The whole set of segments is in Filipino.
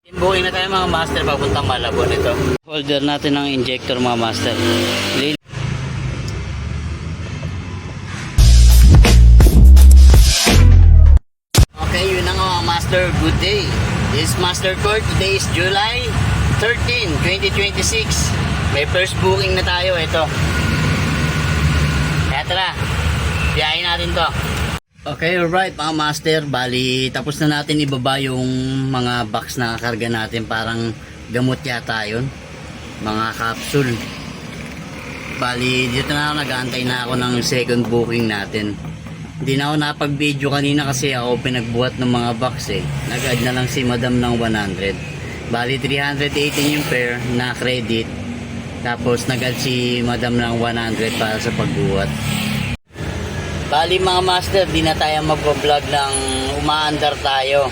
Booking na tayo mga master papuntang Malabon. Ito holder natin ng injector mga master. Okay, yun na nga mga master. Good day. This is Master Court. Today is July 13, 2026. May first booking na tayo. Ito. Kaya tara, biyahin natin to. Okay, alright mga master. Bali, tapos na natin ibaba yung mga box na karga natin. Parang gamot yata yun. Mga capsule. Bali, dito na ako nag-aantay na ako ng second booking natin. Hindi na ako napag-video kanina kasi ako pinagbuhat ng mga box eh. Nag-add na lang si madam ng 100. Bali, 318 yung pair na credit. Tapos nag-add si madam ng 100 para sa pagbuhat. Bali mga master, di na tayo mag-vlog ng umaandar tayo.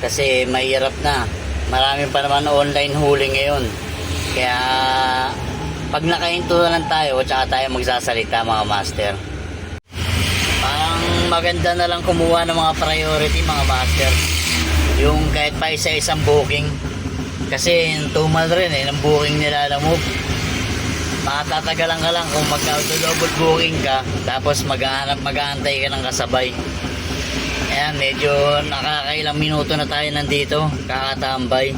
Kasi mahirap na. Marami pa naman online huli ngayon. Kaya pag nakahinto na lang tayo, tsaka tayo magsasalita mga master. Parang maganda na lang kumuha ng mga priority mga master. Yung kahit pa isa-isang booking. Kasi tumal rin eh, ng booking nila Lamove. Matatagalan ka lang kung magka-double booking ka, tapos mag-aantay ka ng kasabay. Ayan, medyo nakakailang minuto na tayo nandito, kakatambay.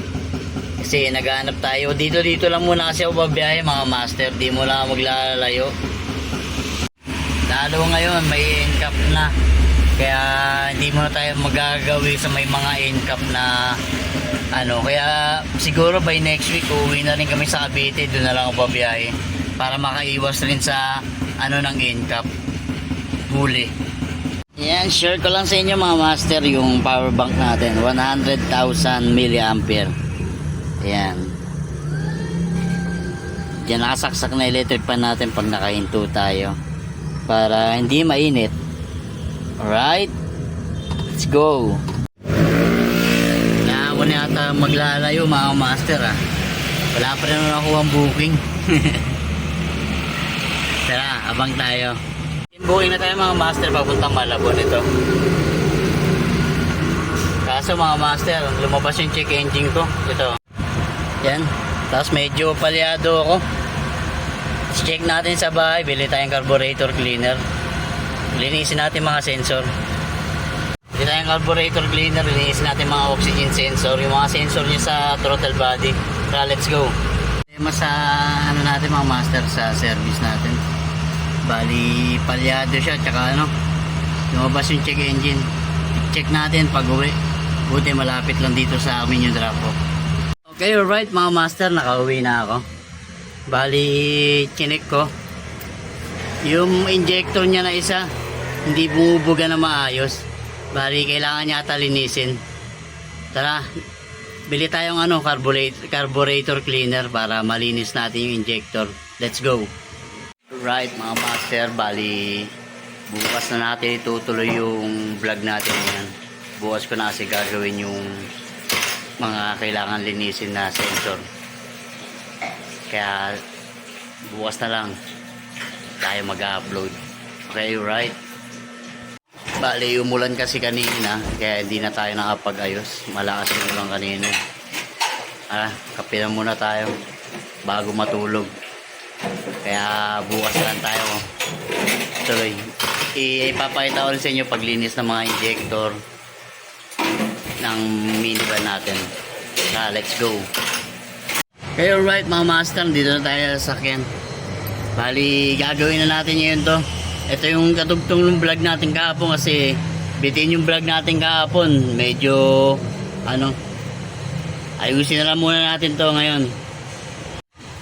Kasi naghahanap tayo. Dito lang muna kasi ako babiyahe mga master, di mo lang maglalayo. Lalo ngayon, may end-cap na. Kaya hindi mo na tayo magagawi sa may mga end-cap na ano. Kaya siguro by next week, uuwi na rin kami sa Cavite, doon na lang ako babiyahe. Para makaiwas rin sa ano ng end-cap huli. Yan, share ko lang sa inyo mga master yung power bank natin, 100,000 mAh. Yan. Diyan nakasaksak na electric pan natin pag nakahinto tayo para hindi mainit. Alright, let's go. Na ako na yata maglalayo mga master ah. Wala pa rin ako ang booking. Tara, abang tayo. Booking na tayo mga master papuntang Malabon. Ito. Kaso mga master, lumabas yung check engine ko. Ito. Yan. Tapos medyo palyado ako. Check natin sa bahay. Bili tayong carburetor cleaner. Linisin natin mga sensor. Bili tayong carburetor cleaner. Linisin natin mga oxygen sensor. Yung mga sensor niya sa throttle body. Tara, let's go. Tema sa ano natin mga master, sa service natin. Bali, palyado siya, tsaka ano, lumabas yung check engine. Check natin pag uwi. Buti malapit lang dito sa amin yung drop off. Okay, alright mga master, nakauwi na ako. Bali, chinek ko. Yung injector niya na isa, hindi bumubuga na maayos. Bali, kailangan niya linisin. Tara, bili tayong ano, carburetor cleaner para malinis natin yung injector. Let's go. Right mga master, bali bukas na natin itutuloy yung vlog natin yan. Bukas ko na kasi gagawin yung mga kailangan linisin na sensor. Kaya bukas na lang tayo mag-upload. Okay, right? Bali umulan kasi kanina, kaya hindi na tayo nakapag-ayos. Malakas yung ulan kanina. Kape na muna tayo bago matulog. Kaya bukas lang tayo tuloy. Ipapakita ko rin sa inyo paglinis ng mga injector ng minivan natin. Let's go. Okay, alright mga master, dito na tayo sa sakyan. Bali gagawin na natin ngayon to. Ito yung katugtong ng vlog natin kahapon kasi bitin yung vlog natin kahapon. Medyo ano, ayusin na lang muna natin to ngayon.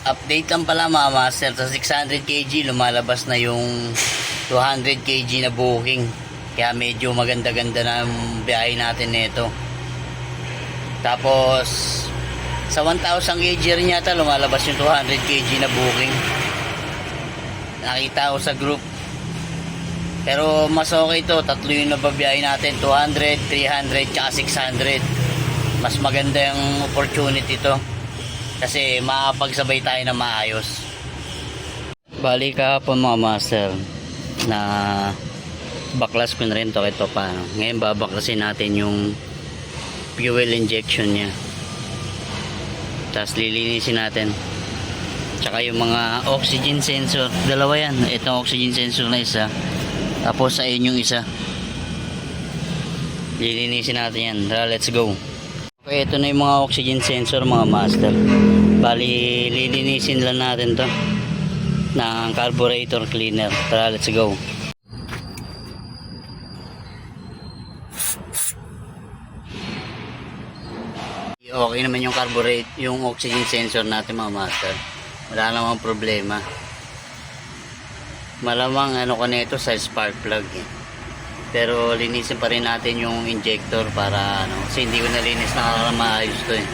Update lang pala mga master, sa 600 kg lumalabas na yung 200 kg na booking. Kaya medyo maganda-ganda na yung biyahe natin nito. Tapos sa 1,000 kg rin yata lumalabas yung 200 kg na booking. Nakita ko sa group. Pero mas okay to, tatlo yung nababiyahe natin, 200, 300, tsaka 600. Mas maganda yung opportunity to. Kasi makapagsabay tayo na maayos. Bali kahapon mga master, na baklas ko na rin to kahit paano. Ngayon babaklasin natin yung fuel injection nya. Tapos lilinisin natin. Tsaka yung mga oxygen sensor, dalawa yan. Itong oxygen sensor na isa, tapos sa yung isa. Lilinisin natin yan. Tara, let's go. Okay, ito na yung mga oxygen sensor mga master. Bali, lilinisin lang natin to ng carburetor cleaner. Tara, let's go. Okay naman yung yung oxygen sensor natin mga master. Wala namang problema. Malamang ano ko nito sa spark plug eh. Pero linisin pa rin natin yung injector para ano, kasi hindi ko nalinis na maayos to eh.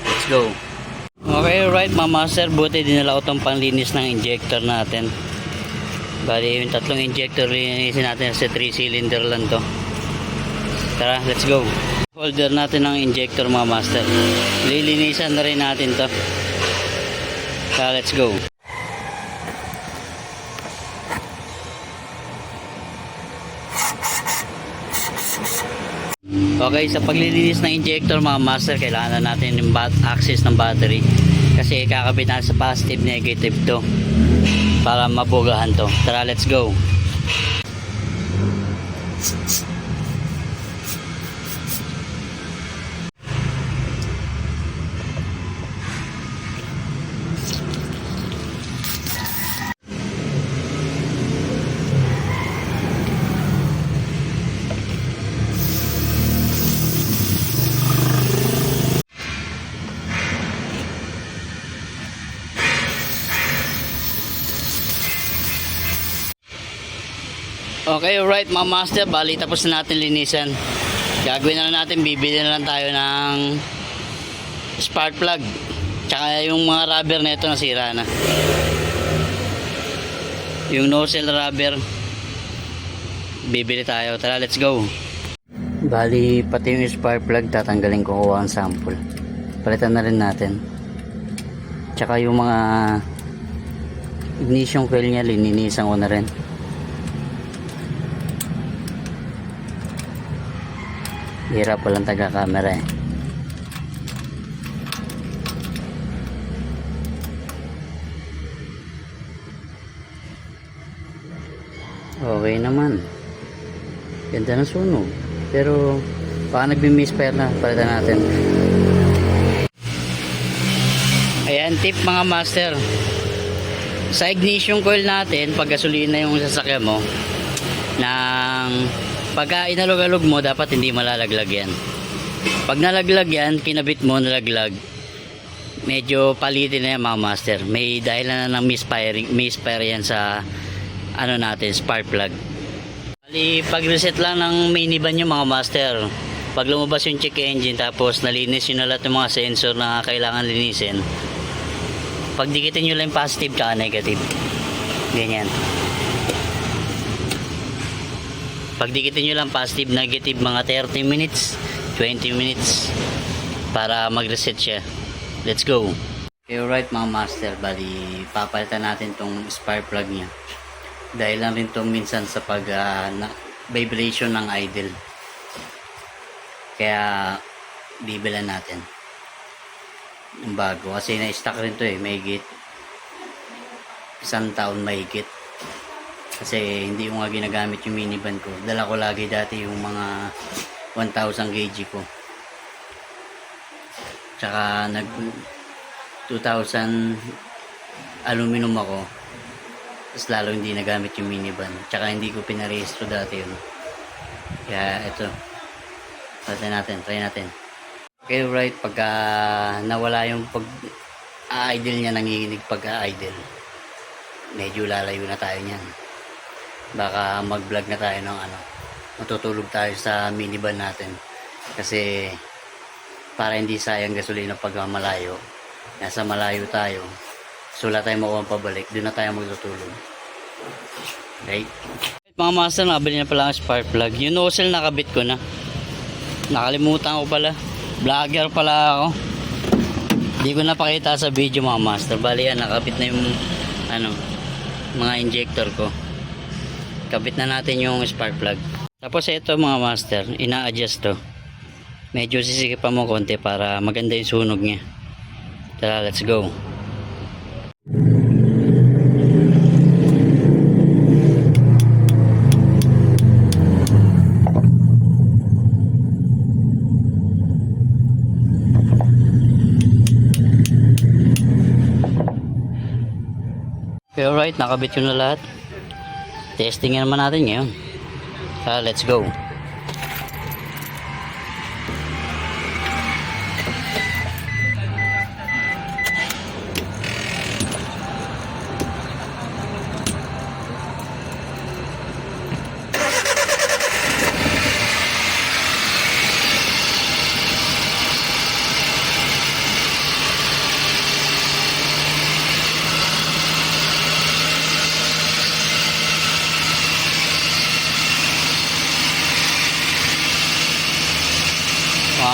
Let's go. Okay, right mga master, buti dinala ko tong panglinis ng injector natin. Bali yung tatlong injector linisin natin sa 3 cylinder lang to. Tara, let's go. Holder natin ng injector mga master. Lilinisan na rin natin to. Tara, let's go. Okay, sa paglilinis ng injector mga master, kailangan na natin yung access ng battery. Kasi kakabit na sa positive negative to para mabugahan to. Tara, let's go. Okay, alright mga master, bali tapos na natin linisan. Gagawin na lang natin, bibili na lang tayo ng spark plug. Tsaka yung mga rubber na ito nasira na. Yung nozzle rubber, bibili tayo. Tara, let's go. Bali, pati yung spark plug tatanggalin ko, kuha ang sample. Palitan na rin natin. Tsaka yung mga ignition coil niya, lininisan ko na rin. Hirap walang taga-camera eh. Okay naman. Ganda ng sunog. Pero baka nagbi-misfire na. Palitan natin. Ayan, tip mga master. Sa ignition coil natin, pag gasolina yung sasakyan mo, ng pagka inalog-alog mo, dapat hindi malalaglag yan. Pag nalaglag yan, kinabit mo, nalaglag, medyo palitin na yan mga master. May dahilan na ng misfire yan sa ano natin, spark plug. Bali, pag reset lang ng minivan yung mga master, pag lumabas yung check engine tapos nalinis yun na lahat ng mga sensor na kailangan linisin, pagdikitin nyo lang positive at negative, ganyan. Pagdikitin nyo lang positive negative mga 30 minutes 20 minutes para mag reset siya. Let's go. Okay, alright mga master, bali papalitan natin tong spark plug nya dahil lang rin to minsan sa pag vibration ng idle, kaya bibilan natin yung bago kasi na-stock rin to eh, mahigit isang taon mahigit. Kasi hindi ko nga ginagamit yung minivan ko. Dala ko lagi dati yung mga 1000 kg ko. Tsaka nag 2000 aluminum ako. Tapos lalo hindi nagamit yung minivan. Tsaka hindi ko pinarehistro dati yun. Kaya ito. Try natin. Okay, right. Pagka nawala yung pag-idle niya, nanginginig pag-idle, medyo lalayo na tayo niyan. Baka mag-vlog na tayo ng matutulog tayo sa minivan natin kasi para hindi sayang gasolina pag malayo, nasa malayo tayo, so wala tayong makuha pabalik, doon na tayo magtutulog. Okay mga master, nabili na pala ang spark plug. Yung nozzle nakabit ko na, nakalimutan ko pala, vlogger pala ako, hindi ko napakita sa video mga master. Bali yan, nakabit na yung mga injector ko. Kabit na natin yung spark plug. Tapos ito mga master, ina-adjust to. Medyo sisikipan mo konti para maganda yung sunog niya. Tara, let's go. Okay, alright, nakabit yun na lahat. Testing naman natin ngayon. Let's go.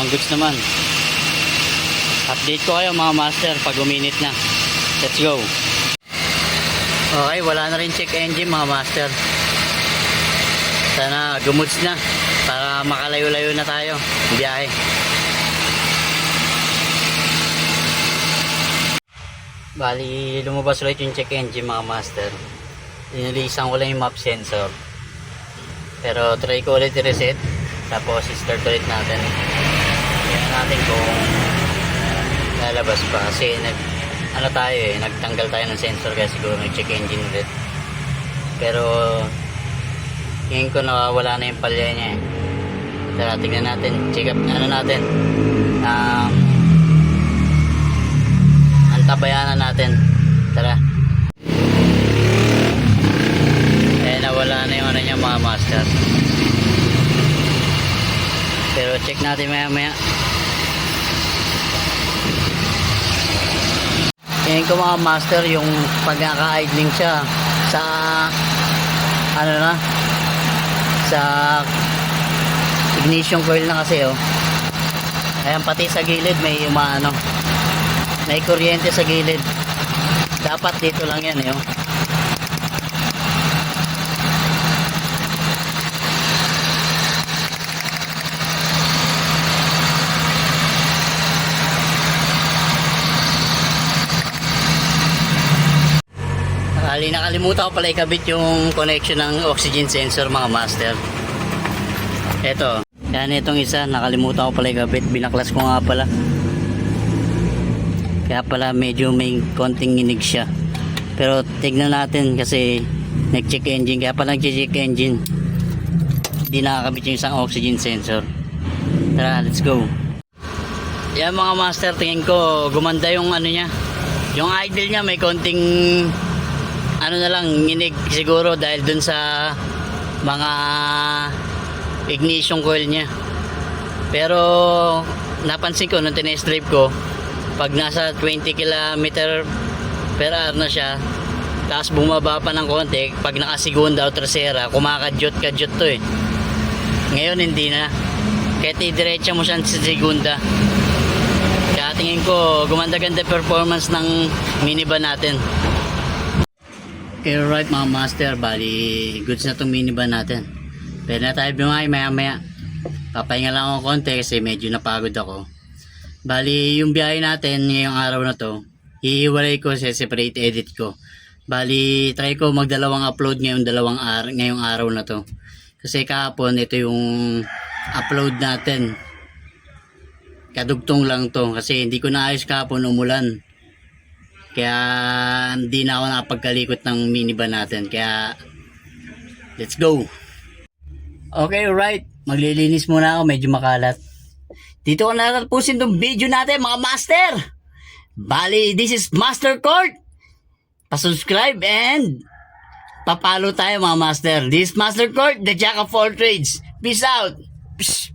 Ang goods naman. Update ko kayo mga master pag uminit na. Let's go. Okay, wala na rin check engine mga master. Sana gumuds na para makalayo-layo na tayo biyahe. Bali, lumabas ulit yung check engine mga master. Inilisan ko lang yung map sensor. Pero try ko ulit i-reset. Tapos i-start ulit natin. Tingnan natin kung lalabas pa. Kasi nagtanggal tayo ng sensor kaya siguro nag-check engine ulit. Pero tingin ko nawawala na yung palya niya eh. Tara, tingnan natin. Check up, natin. Antabayanan natin. Tara. Nawala na yung niya mga master. Pero check natin maya maya. Tingin ko mga master yung pagkaka-idling siya sa sa ignition coil na kasi oh. Ayan, pati sa gilid may may kuryente sa gilid. Dapat dito lang yan eh oh. Nakalimutan ko pala ikabit yung connection ng oxygen sensor mga master. Eto, yan itong isa, nakalimutan ko pala ikabit, binaklas ko nga pala. Kaya pala medyo may konting inig siya. Pero tignan natin kasi nag-check engine, kaya pala nag-check engine. Hindi nakakabit yung isang oxygen sensor. Tara, let's go. Yan mga master, tingin ko gumanda yung niya. Yung idle niya may konting na lang, nginig siguro dahil dun sa mga ignition coil niya. Pero napansin ko nung tinest drive ko, pag nasa 20 km per hour na siya, tapos bumaba pa ng konti, pag naka-segunda o tercera, kumakadyot-kadyot to eh. Ngayon hindi na. Kahit i-diretsa mo siya sa segunda. Kaya tingin ko gumanda-ganda performance ng minivan natin. Okay, right mga master, bali goods na itong minivan natin. Pwede na tayo bumahay maya maya. Papahinga lang ako konti kasi medyo napagod ako. Bali yung biyahe natin ngayong araw na to, hihiwalay ko sa separate edit ko. Bali try ko magdalawang upload ngayong araw na to. Kasi kahapon ito yung upload natin. Kadugtong lang to kasi hindi ko naayos kahapon, umulan. Kaya hindi na ako nakapagkalikot ng minivan natin. Kaya let's go. Okay, right. Maglilinis muna ako, medyo makalat. Dito ko natatapusin tong video natin mga master. Bali, this is Master Court. Pa-subscribe and papalo tayo mga master. This is Master Court, the Jack of all trades. Peace out. Psh.